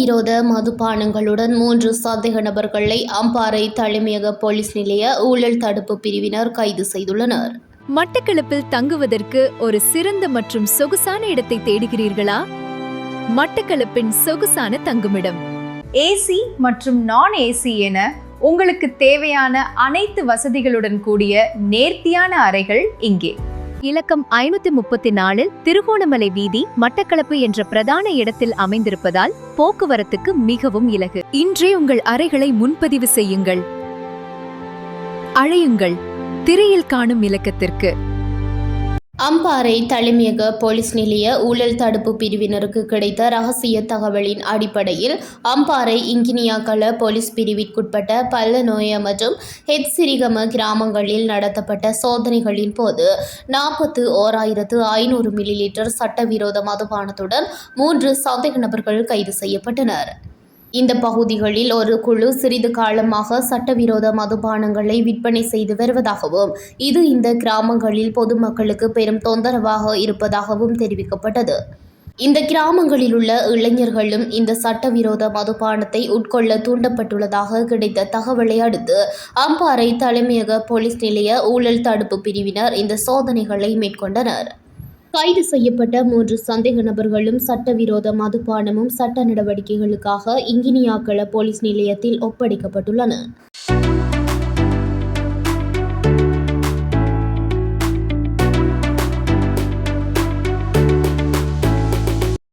சட்டவிரோத மதுபானங்களுடன் 3 சந்தேக நபர்களை அம்பாறை தலைமையக போலீஸ் நிலைய ஊழல் தடுப்பு பிரிவினர் கைது செய்துள்ளனர். மட்டக்களப்பில் தங்குவதற்கு ஒரு சிறந்த மற்றும் சொகுசான இடத்தை தேடுகிறீர்களா? மட்டக்களப்பின் சொகுசான தங்குமிடம். ஏசி மற்றும் நான் ஏசி என உங்களுக்கு தேவையான அனைத்து வசதிகளுடன் கூடிய நேர்த்தியான அறைகள் இங்கே. இலக்கம் 534 திருகோணமலை வீதி, மட்டக்களப்பு என்ற பிரதான இடத்தில் அமைந்திருப்பதால் போக்குவரத்துக்கு மிகவும் இலகு. இன்றே உங்கள் அறைகளை முன்பதிவு செய்யுங்கள். அழையுங்கள் திரையில் காணும் இலக்கத்திற்கு. அம்பாறை தலைமையக போலீஸ் நிலைய ஊழல் தடுப்பு பிரிவினருக்கு கிடைத்த ரகசிய தகவலின் அடிப்படையில் அம்பாறை இங்கினியாக்கள போலீஸ் பிரிவிற்குட்பட்ட பல்லநோய மற்றும் ஹெட்சிரிகம கிராமங்களில் நடத்தப்பட்ட சோதனைகளின் போது 41,500 மில்லிலிட்டர் சட்டவிரோத மதுபானத்துடன் 3 சந்தேக நபர்கள் கைது செய்யப்பட்டனர். இந்த பகுதிகளில் ஒரு குழு சிறிது காலமாக சட்டவிரோத மதுபானங்களை விற்பனை செய்து வருவதாகவும் இது இந்த கிராமங்களில் பொதுமக்களுக்கு பெரும் தொந்தரவாக இருப்பதாகவும் தெரிவிக்கப்பட்டது. இந்த கிராமங்களில் உள்ள இளைஞர்களும் இந்த சட்டவிரோத மதுபானத்தை உட்கொள்ள தூண்டப்பட்டுள்ளதாக கிடைத்த தகவலை அடுத்து அம்பாறை தலைமையக போலீஸ் நிலைய ஊழல் தடுப்பு பிரிவினர் இந்த சோதனைகளை மேற்கொண்டனர். கைது செய்யப்பட்ட 3 சந்தேக நபர்களும் சட்டவிரோத மதுபானமும் சட்ட நடவடிக்கைகளுக்காக இங்கினியாக்கள போலீஸ் நிலையத்தில் ஒப்படைக்கப்பட்டுள்ளனர்.